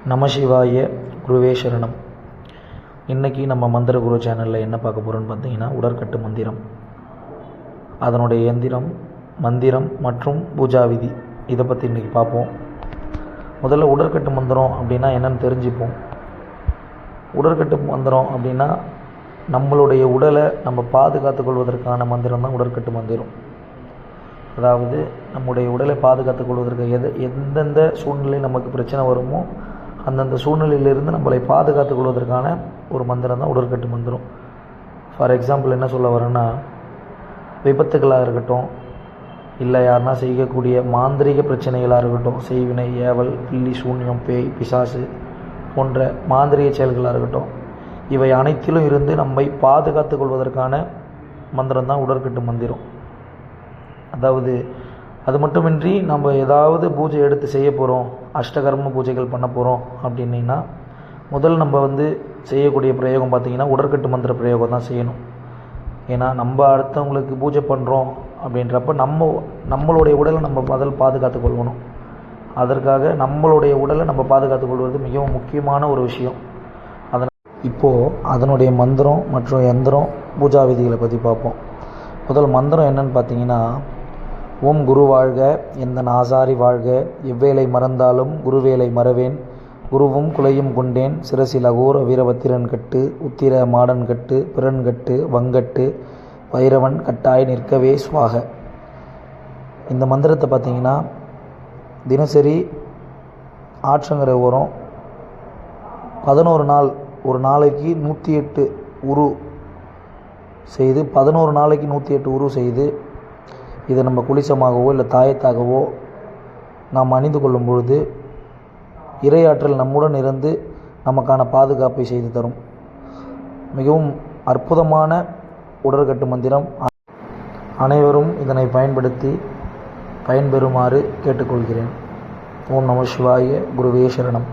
நமசிவாய குருவே சரணம். இன்றைக்கி நம்ம மந்திர குரு சேனலில் என்ன பார்க்க போகிறோன்னு பார்த்தீங்கன்னா, உடற்கட்டு மந்திரம், அதனுடைய எந்திரம், மந்திரம் மற்றும் பூஜா விதி, இதை பற்றி இன்றைக்கி பார்ப்போம். முதல்ல உடற்கட்டு மந்திரம் அப்படின்னா என்னென்னு தெரிஞ்சுப்போம். உடற்கட்டு மந்திரம் அப்படின்னா நம்மளுடைய உடலை நம்ம பாதுகாத்து கொள்வதற்கான மந்திரம் தான் உடற்கட்டு மந்திரம். அதாவது நம்முடைய உடலை பாதுகாத்துக் கொள்வதற்கு எந்தெந்த சூழ்நிலை நமக்கு பிரச்சனை வருமோ அந்தந்த சூழ்நிலையிலிருந்து நம்மளை பாதுகாத்துக் கொள்வதற்கான ஒரு மந்திரம் தான் உடற்கட்டு மந்திரம். ஃபார் எக்ஸாம்பிள் என்ன சொல்ல வரேன்னா, விபத்துகளாக இருக்கட்டும், இல்லை யாருன்னா செய்யக்கூடிய மாந்திரிக பிரச்சனைகளாக இருக்கட்டும், செய்வினை, ஏவல், பில்லி, சூன்யம், பேய், பிசாசு போன்ற மாந்திரிக செயல்களாக இருக்கட்டும், இவை அனைத்திலும் இருந்து நம்மை பாதுகாத்துக் கொள்வதற்கான மந்திரம் தான் உடற்கட்டு மந்திரம். அதாவது அது மட்டுமின்றி நம்ம ஏதாவது பூஜை எடுத்து செய்ய போகிறோம், அஷ்டகர்ம பூஜைகள் பண்ண போகிறோம் அப்படின்னா முதல் நம்ம செய்யக்கூடிய பிரயோகம் பார்த்திங்கன்னா உடற்கட்டு மந்திர பிரயோகம் தான் செய்யணும். ஏன்னா நம்ம அடுத்தவங்களுக்கு பூஜை பண்ணுறோம் அப்படின்றப்ப நம்மளுடைய உடலை நம்ம முதல் பாதுகாத்து கொள்ளணும். அதற்காக நம்மளுடைய உடலை நம்ம பாதுகாத்து கொள்வது மிகவும் முக்கியமான ஒரு விஷயம். இப்போது அதனுடைய மந்திரம் மற்றும் எந்திரம், பூஜா விதிகளை பற்றி பார்ப்போம். முதல் மந்திரம் என்னன்னு பார்த்தீங்கன்னா, ஓம் குரு வாழ்க, எந்த ஆசாரி வாழ்க, எவ்வேளை மறந்தாலும் குருவேலை மறவேன், குருவும் குலையும் கொண்டேன், சிரசில் அகோர வீரபத்திரன் கட்டு, உத்திர மாடன் கட்டு, பிறன் கட்டு, வங்கட்டு, வைரவன் கட்டாய் நிற்கவே ஸ்வாக. இந்த மந்திரத்தை பார்த்தீங்கன்னா தினசரி ஆற்றங்கரை ஓரம் 11 நாள், ஒரு நாளைக்கு 108 உரு செய்து 11 நாளைக்கு 108 உரு செய்து இதை நம்ம குளிசமாகவோ இல்லை தாயத்தாகவோ நாம் அணிந்து கொள்ளும் பொழுது இறையாற்றல் நம்முடன் இருந்து நமக்கான பாதுகாப்பை செய்து தரும். மிகவும் அற்புதமான உடற்கட்டு மந்திரம். அனைவரும் இதனை பயன்படுத்தி பயன்பெறுமாறு கேட்டுக்கொள்கிறேன். ஓம் நம சிவாய குருவே சரணம்.